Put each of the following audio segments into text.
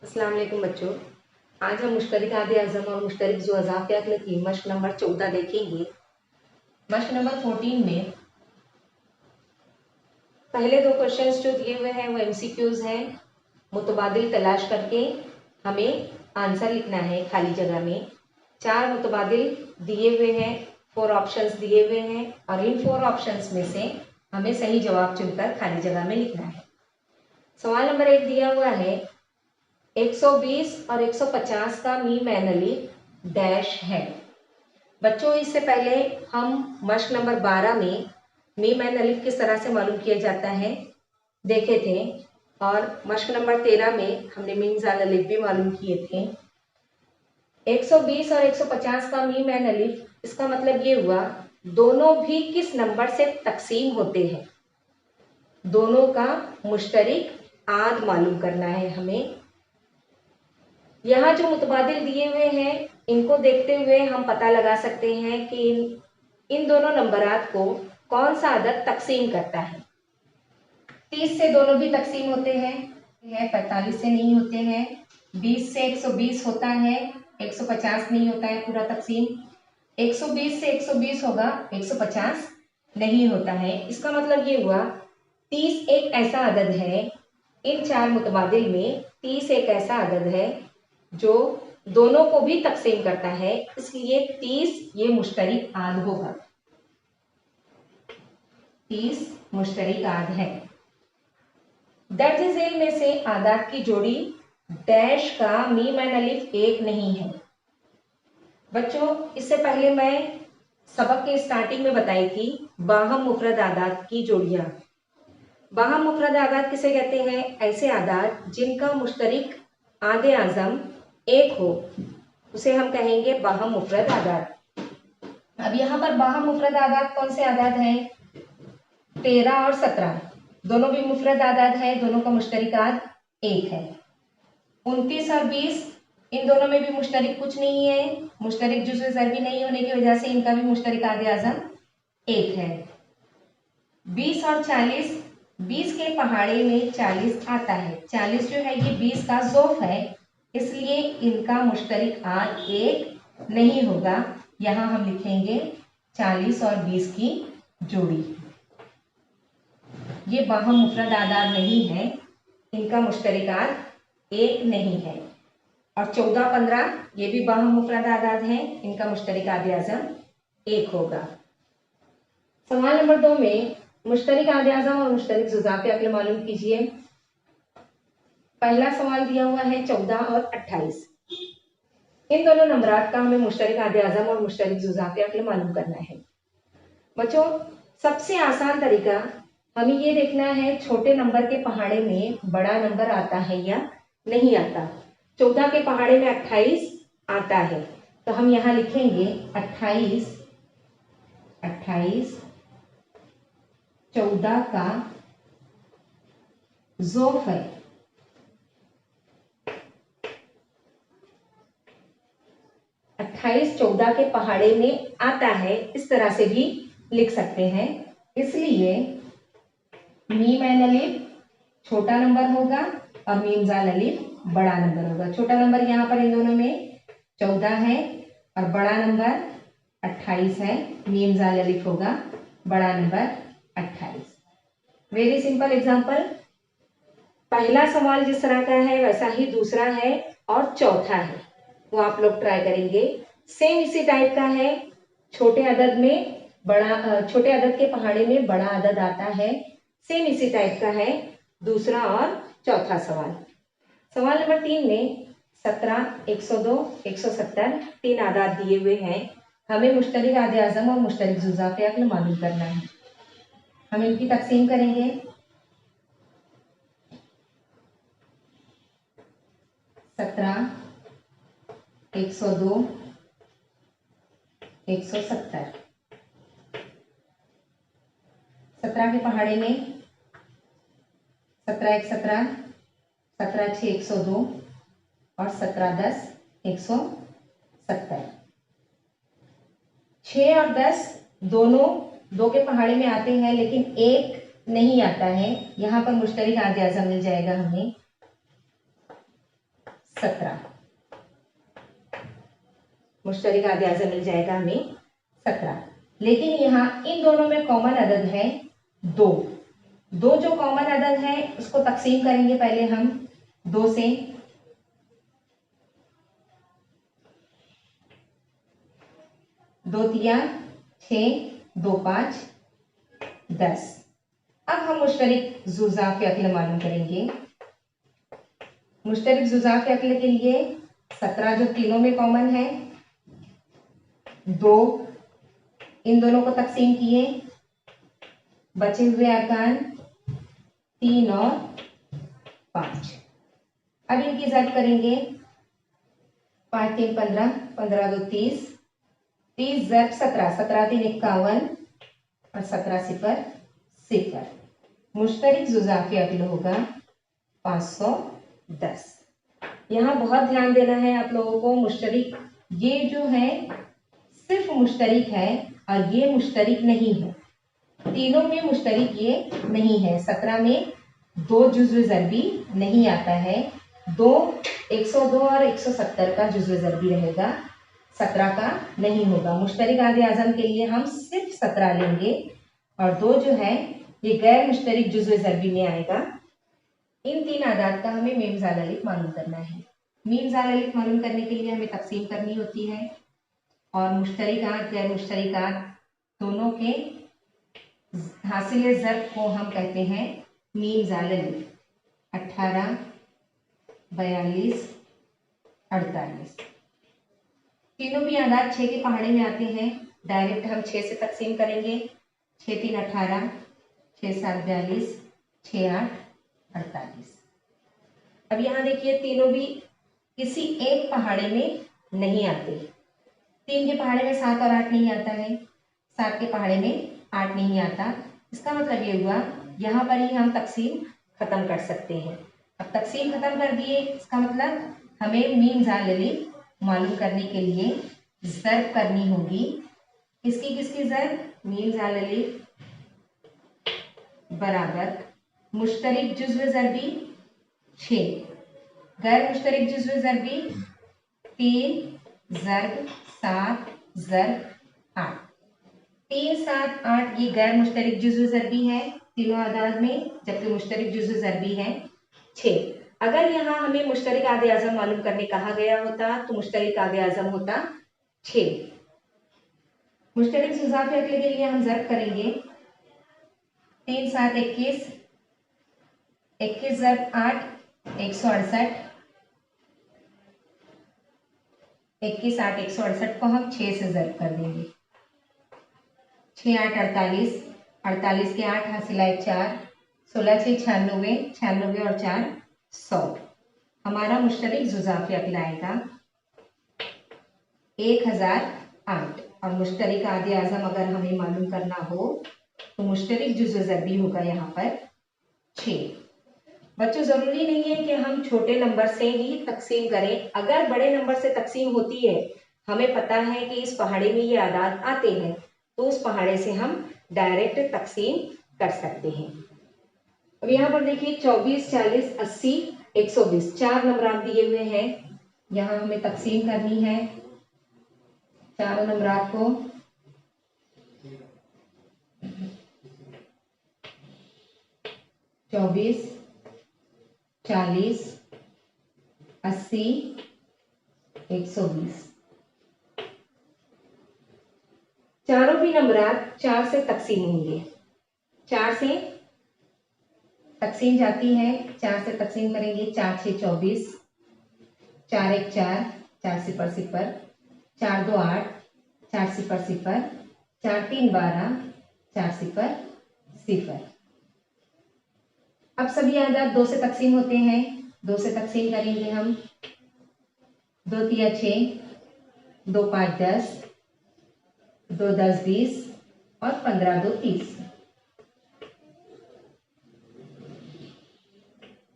अस्सलाम वालेकुम बच्चों। आज हम मुश्तरिक आदे अज़म और मुश्तरिक जो अज़ाफ़िया की मश्क नंबर 14 देखेंगे। मश्क नंबर 14 में पहले दो क्वेश्चंस जो दिए हुए हैं वो MCQs हैं। मुतबादिल तलाश करके हमें आंसर लिखना है खाली जगह में। 4 मुतबादिल दिए हुए हैं, 4 ऑप्शंस दिए हुए हैं और इन 4 ऑप्शंस में से हमें सही जवाब चुनकर खाली जगह में लिखना है। सवाल नंबर 1 दिया हुआ है 120 और 150 का मीम एन अलिफ डैश है। बच्चों, इससे पहले हम मश्क नंबर 12 में मीम एन अलिफ किस तरह से मालूम किया जाता है देखे थे और मश्क नंबर 13 में हमने मीम जाल अलिफ भी मालूम किए थे। 120 और 150 का मीम एन अलिफ, इसका मतलब ये हुआ दोनों भी किस नंबर से तकसीम होते हैं, दोनों का मुश्तरिक आद मालूम करना है हमें। यहाँ जो मुतबादिल दिए हुए हैं इनको देखते हुए हम पता लगा सकते हैं कि इन दोनों नंबरात को कौन सा अदद तकसीम करता है। 30 से दोनों भी तकसीम होते हैं, 45 से नहीं होते हैं, 20 से 120 होता है, 150 नहीं होता है पूरा तकसीम, 120 से 120 होगा, 150 नहीं होता है। इसका मतलब ये हुआ 30 एक ऐसा अदद है, इन 4 मुतबादिल में 30 एक ऐसा अदद है जो दोनों को भी तकसीम करता है, इसलिए 30 ये मुश्तरिक आद होगा। 30 मुश्तरिक आद है। दर्ज झेल में से आदात की जोड़ी डैश का मीम एन अलिफ एक नहीं है। बच्चों, इससे पहले मैं सबक के स्टार्टिंग में बताई थी बाहम मुफरद आदात की जोड़ियां। बाहम मुफरद आदात किसे कहते हैं? ऐसे आदात जिनका मुश्तरिक आदे आज़म एक हो, उसे हम कहेंगे बाहम मुफरद आदात। अब यहाँ पर बाहम मुफरद आदात कौन से आदात हैं? 13 और 17 दोनों भी मुफरद आदात है, दोनों का मुश्तरिक आद एक है। 29 और 20 इन दोनों में भी मुश्तरिक कुछ नहीं है, मुश्तरिक जुज़्व ज़रबी नहीं होने की वजह से इनका भी मुश्तरिक आदे आज़म एक है। 20 और 40, 20 के पहाड़े में 40 आता है, 40 जो है ये 20 का ज़ोफ है, इसलिए इनका मुश्तरिक आद एक नहीं होगा। यहाँ हम लिखेंगे 40 और 20 की जोड़ी। ये बाहम मुफरद आदाद नहीं है, इनका मुश्तरिक आद एक नहीं है। और 14-15 ये भी बाहम मुफरद आदाद हैं, इनका मुश्तरिक आदे आज़म एक होगा। सवाल नंबर 2 में मुश्तरिक आदे आज़म और मुश्तरिक जुज़ाफ़े अक्ल मालूम कीजिए। पहला सवाल दिया हुआ है 14 और 28। इन दोनों नंबरात का हमें मुश्तरिक आदे आज़म और मुश्तरिक जुज़ाफ़े अक्ल मालूम करना है। बच्चों, सबसे आसान तरीका हमें ये देखना है छोटे नंबर के पहाड़े में बड़ा नंबर आता है या नहीं आता। 14 के पहाड़े में 28 आता है, तो हम यहाँ लिखेंगे 28 14 का ज़ोफ है। 28 14 के पहाड़े में आता है, इस तरह से भी लिख सकते हैं। इसलिए मीम एन अलिफ छोटा नंबर होगा और मीम जाल अलिफ बड़ा नंबर होगा। छोटा नंबर यहाँ पर इन दोनों में 14 है और बड़ा नंबर 28 है, मीम जाल अलिफ होगा बड़ा नंबर 28। Very simple example. पहला सवाल जिस तरह का है वैसा ही दूसरा है और चौथा है, वो आप लोग ट्राई करेंगे। सेम इसी टाइप का है, छोटे अदद में बड़ा, छोटे अदद के पहाड़े में बड़ा अदद आता है, सेम इसी टाइप का है दूसरा और चौथा सवाल। सवाल नंबर 3 में 17, 102, 170 तीन आदाद दिए हुए हैं। हमें मुश्तरिक आदे आज़म और मुश्तरिक जुज़ाफ़े अक्ल मालूम करना है। हम इनकी तकसीम करेंगे। 17, 102, 170। 17 के पहाड़े में 17 1 17, 17 6 102 और 17 10 170। 6 और 10 दोनों 2 के पहाड़े में आते हैं, लेकिन एक नहीं आता है। यहाँ पर मुश्तरिक आदे आज़म मिल जाएगा हमें 17। मुश्तरिक आधे आज़म मिल जाएगा हमें 17। लेकिन यहाँ इन दोनों में कॉमन अदद है 2। दो जो कॉमन अदद है उसको तकसीम करेंगे पहले हम 2 से। 2 तिया 6, 2 5 10। अब हम मुश्तरिक जुज़ाफ़ अक्ल मालूम करेंगे। मुश्तरिक जुज़ाफ़ अक्ल के लिए 17 जो तीनों में कॉमन है, 2 इन दोनों को तकसीम किए, बचे हुए अरकान 3 और 5। अब इनकी ज़र्ब करेंगे। 5 3 15, 15 2 30, 30 ज़र्ब 17, 17 3 51 और 17 सिफर 0। मुश्तरिक जुज़ाफ़ अक्ल होगा 510। यहाँ बहुत ध्यान देना है आप लोगों को। मुश्तरिक ये जो है सिर्फ मुश्तरिक है और ये मुश्तरिक नहीं है। तीनों में मुश्तरिक ये नहीं है। 17 में 2 जुज़्व ज़रबी नहीं आता है। 102 और 170 का जुज़्व ज़रबी रहेगा, 17 का नहीं होगा। मुश्तरिक आधे आज़म के लिए हम सिर्फ 17 लेंगे और 2 जो है ये गैर मुश्तरिक जुज़्व ज़रबी में आएगा। इन 3 आदाद का हमें मीम ज़ाल अलिफ मालूम करना है। मीम ज़ाल अलिफ मालूम करने के लिए हमें तकसीम करनी होती है और मुश्तरिकात गैर मुश्तरिकात दोनों के हासिल ज़र्ब को हम कहते हैं मीम ज़ाल अलिफ। 18, 42, 48 तीनों भी आदाद 6 के पहाड़े में आते हैं। डायरेक्ट हम 6 से तकसीम करेंगे। 6 3 18, 6 7 42, 6 8 48। अब यहाँ देखिए तीनों भी किसी एक पहाड़े में नहीं आते। 3 के पहाड़े में 7 और 8 नहीं आता है, 7 के पहाड़े में 8 नहीं आता। इसका मतलब ये हुआ यहाँ पर ही हम तकसीम खत्म कर सकते हैं। अब तकसीम खत्म कर दिए, इसका मतलब हमें मीम ज़ाल अलिफ मालूम करने के लिए ज़र्ब करनी होगी। किसकी किसकी ज़र्ब? मीम ज़ाल अलिफ बराबर मुश्तरिक जुज़्व ज़रबी 6, गैर मुश्तरिक जुज़्व ज़रबी 3 ज़र्ब 7 ज़र्ब 8। 3 7 8 ये गैर मुश्तरिक जुज़्व ज़रबी है तीनों आदाद में, जबकि मुश्तरिक जुज़्व ज़रबी है 6। अगर यहाँ हमें मुश्तरिक आधे आज़म मालूम करने कहा गया होता तो मुश्तरिक आधे आज़म होता 6। मुश्तरिक जुज़ाफ़ अक्ल के लिए हम ज़र्ब करेंगे। 3 7 21, 21 ज़र्ब 8 168, 21 8 168 को हम 6 से ज़र्ब कर देंगे। 6 8 48, 48 के 8 हासिल आए 4, 16 6 96, 96 और 4 100। हमारा मुश्तरिक जुज़ाफ़ अक्ल आएगा 1008। और मुश्तरिक आधे आज़म अगर हमें मालूम करना हो तो मुश्तरिक जुज़्व ज़रबी होगा यहाँ पर 6। बच्चों ज़रूरी नहीं है कि हम छोटे नंबर से ही तकसीम करें। अगर बड़े नंबर से तकसीम होती है, हमें पता है कि इस पहाड़े में ये आदाद आते हैं, तो उस पहाड़े से हम डायरेक्ट तकसीम कर सकते हैं। अब यहाँ पर देखिए 24 40 80 120 4 नंबरात दिए हुए हैं। यहाँ हमें तकसीम करनी है 4 नंबरात को। चौबीस 40 80 120 चारों भी नंबरात 4 से तकसीम होंगे। 4 से तकसीम जाती है, 4 से तकसीम करेंगे। 4 6 24, 4 1 4, 4 0 0, 4 2 8, 4 0 0, 4 3 12, 4 0 0। अब सभी आदाद 2 से तकसीम होते हैं। 2 से तकसीम करेंगे हम। 2 3 6, 2 5 10, 2 10 20 और 15 2 30।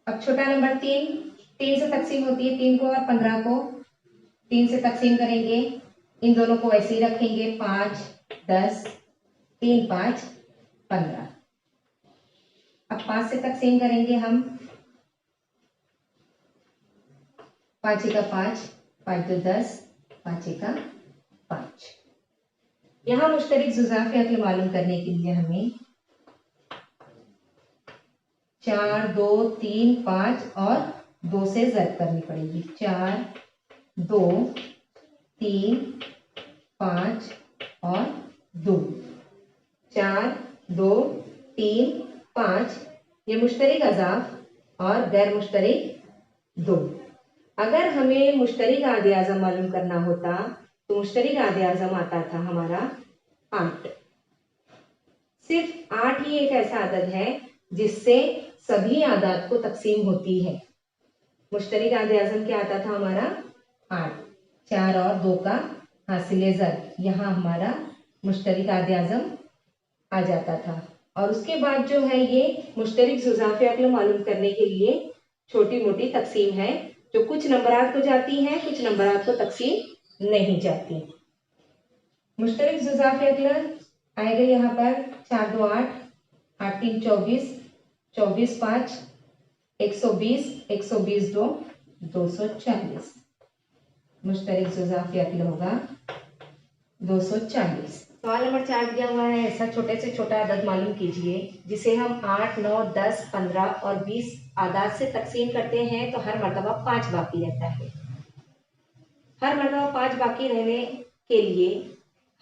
अब छोटा नंबर 3 से तकसीम होती है। 3 को और 15 को 3 से तकसीम करेंगे। इन दोनों को ऐसे ही रखेंगे। 5 10 3 5 15। अब 5 से तकसीम करेंगे हम। 5 का 5, 5 2 10, 5 का 5। यहाँ मुश्तरिक जुज़ाफ़ी अक्ल मालूम करने के लिए हमें 4 2 3 5 और 2 से ज़र्ब करनी पड़ेगी। 4 2 3 5 और 2। 4 2 3 5 ये मुश्तरिक अज़ाफ और गैर मुश्तरिक 2। अगर हमें मुश्तरिक आदे आज़म मालूम करना होता तो मुश्तरिक आदे आज़म आता था हमारा 8। सिर्फ 8 ही एक ऐसा अदद है जिससे सभी आदात को तकसीम होती है। मुश्तरिक आदे आज़म क्या आता था हमारा 8। 4 और 2 का हासिल ज़र्ब, यहाँ हमारा मुश्तरिक आदे आज़म आ जाता था। और उसके बाद जो है ये मुश्तरिक जुज़ाफ़ी अक्ल मालूम करने के लिए छोटी मोटी तकसीम है जो कुछ नंबरात को जाती हैं, कुछ नंबरात को तकसीम नहीं जाती। मुश्तरिक जुज़ाफ़ी अक्ल आएगा यहाँ पर 4 2 8, 8 3 24, 24 5, 120, 120 2, 240। मुश्तरिक जुज़ाफ़ी अक्ल होगा 240। सवाल नंबर 4 दिया हुआ है, ऐसा छोटे से छोटा अदद मालूम कीजिए जिसे हम 8 9 10 15 और 20 आदाद से तकसीम करते हैं तो हर मरतबा 5 बाकी रहता है। हर मरतबा 5 बाकी रहने के लिए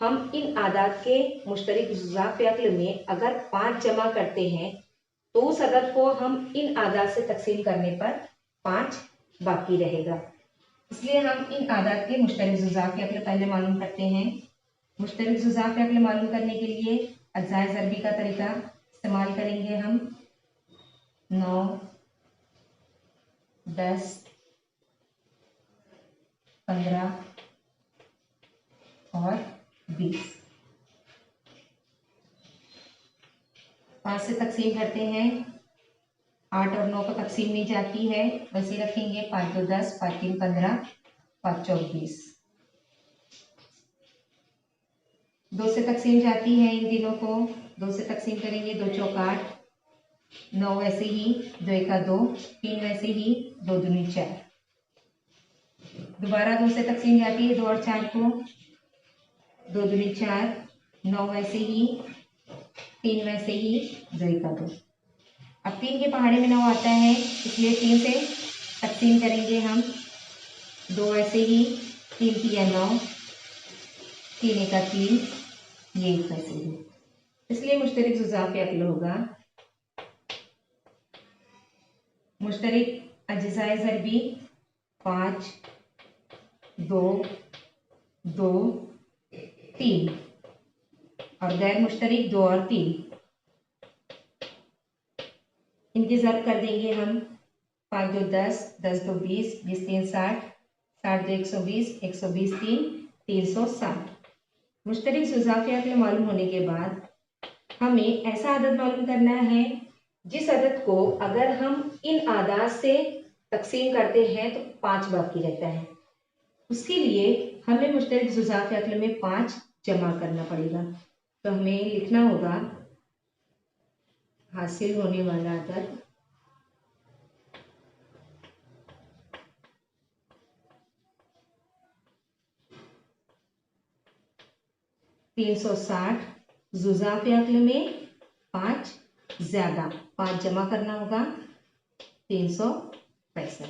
हम इन आदाद के मुश्तरिक जुज़ाफ़ी अक्ल में अगर 5 जमा करते हैं तो उस अदद को हम इन आदाद से तकसीम करने पर 5 बाकी रहेगा। इसलिए हम इन आदाद के मुश्तरिक जुज़ाफ़ी अक्ल पहले मालूम करते हैं। मुश्तरिक जुज़ाफ़ी अक्ल मालूम करने के लिए अज्ज़ाए ज़रबी का तरीका इस्तेमाल करेंगे हम। 9 10 15 और 20। 5 से तकसीम करते हैं, 8 और 9 को तकसीम नहीं जाती है, वैसे रखेंगे। 5 2 10, 5 3 15, 5 4 20। 2 से तकसीम जाती है, इन तीनों को 2 से तकसीम करेंगे। 2 चौक 8, 9 वैसे ही, 2 एका 2, 3 वैसे ही, 2 दूनी 4। दोबारा 2 से तकसीम जाती है, 2 और 4 को, 2 दूनी 4, 9 वैसे ही, 3 वैसे ही, 2 एका 2। अब 3 के पहाड़े में 9 आता है इसलिए 3 से तकसीम करेंगे हम। 2 ऐसे ही, 3 3 9, 3 एका 3, ये 1 वैसे ही, इसलिए मुश्तरिक जुज़ाफ़ी अक्ल होगा मुश्तरिक अज्ज़ाए ज़रबी 5 2 2 3 और गैर मुश्तरिक 2 और 3। इनके ज़र्ब कर देंगे हम। 5 2 10, 10 2 20, 20 3 60, 60 2 120, 120 3, 360। मुश्तरिक जुज़ाफ़ी अक्ल मालूम होने के बाद हमें ऐसा अदद मालूम करना है जिस अदद को अगर हम इन आदाद से तकसीम करते हैं तो 5 बाकी रहता है। उसके लिए हमें मुश्तरिक जुज़ाफ़ी अक्ल में 5 जमा करना पड़ेगा। तो हमें लिखना होगा हासिल होने वाला अदद (360) जुज़ाफ़ी अक्ल में 5 ज़्यादा, 5 जमा करना होगा 365।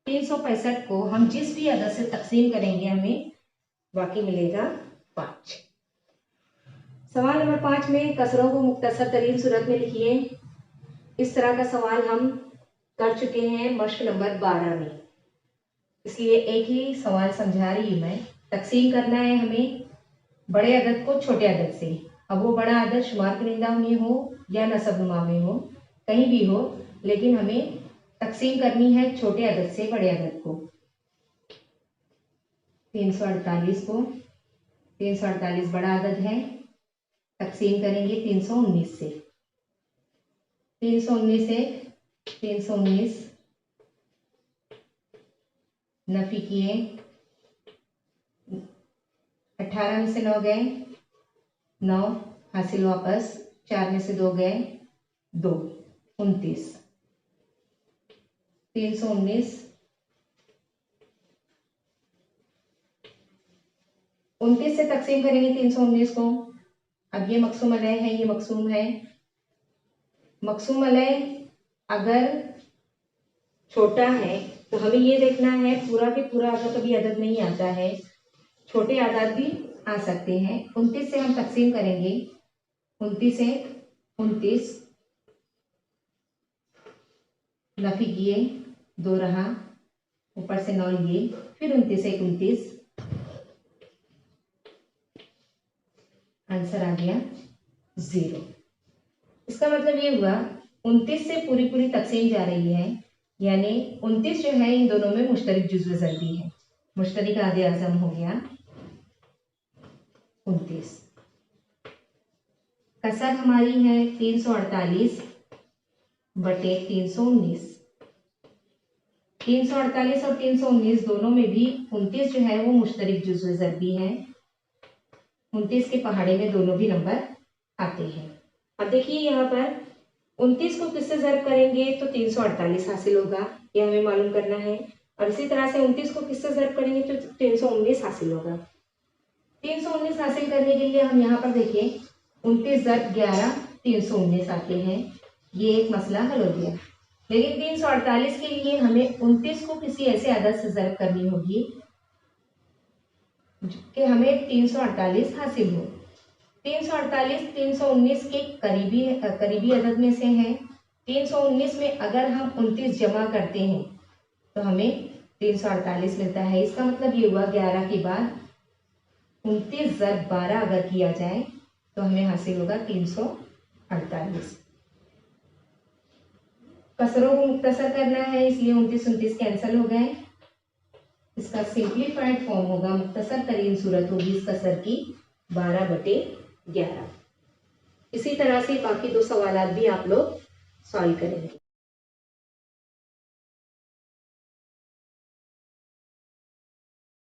365 को हम जिस भी अदद से तकसीम करेंगे हमें बाकी मिलेगा 5। सवाल नंबर 5 में कसरों को मुख्तसर तरीन सूरत में लिखिए। इस तरह का सवाल हम कर चुके हैं मश्क नंबर 12 में, इसलिए एक ही सवाल समझा रही हूँ मैं। तकसीम करना है हमें बड़े अदद को छोटे अदद से। अब वो बड़ा अदद शुमार कुनिंदा में हो या नसबनुमा में हो, कहीं भी हो, लेकिन हमें तकसीम करनी है छोटे अदद से बड़े अदद को। 348 को, 348 बड़ा अदद है, तकसीम करेंगे 319 से। 319 से 319 नफी किए, 18 में से 9 गए, 9 हासिल वापस, 4 में से 2 गए, 2 29। 319 29 से तकसीम करेंगे 319 को। अब ये मकसूम अलय है, ये मकसूम है। मकसूम अलय अगर छोटा है तो हमें ये देखना है पूरा के पूरा अगर कभी अदद नहीं आता है, छोटे आदाद भी आ सकते हैं। 29 से हम तकसीम करेंगे, 29 से 29 नफी किए, 2 रहा, ऊपर से 9 ये, फिर 29 से 29, आंसर आ गया 0। इसका मतलब ये हुआ 29 से पूरी पूरी तकसीम जा रही है, यानी 29 जो है इन दोनों में मुश्तरक जुज़्व ज़रबी है। मुश्तरक आदे आज़म हो गया 29। कसर हमारी है 348 बटे 319। 348 और 319 दोनों में भी 29 जो है वो मुश्तरक जुज़्व ज़रबी है। 29 के पहाड़े में दोनों भी नंबर आते हैं। अब देखिए यहाँ पर 29 को किससे ज़र्ब करेंगे तो 348 हासिल होगा, ये हमें मालूम करना है। और इसी तरह से 29 को किससे ज़र्ब करेंगे तो 319 हासिल होगा। 319 हासिल करने के लिए हम यहाँ पर देखिए 29 ज़र्ब 11 319 आते हैं, ये एक मसला हल हो गया। लेकिन 348 के लिए हमें 29 को किसी ऐसे अदद से ज़र्ब करनी होगी कि हमें 348 हासिल हो। 348 319 के करीबी अदद में से है। 319 में अगर हम 29 जमा करते हैं तो हमें 348 मिलता है। इसका मतलब ये हुआ 11 के बाद 29 ज़र्ब 12 अगर किया जाए तो हमें हासिल होगा 348। कसरों को मुख्तसर करना है, इसलिए 29 29 कैंसिल हो गए। इसका सिंप्लीफाइड फॉर्म होगा, मुख्तसर तरीन सूरत होगी इस कसर की 12/11। इसी तरह से बाकी 2 सवालात भी आप लोग सॉल्व करेंगे।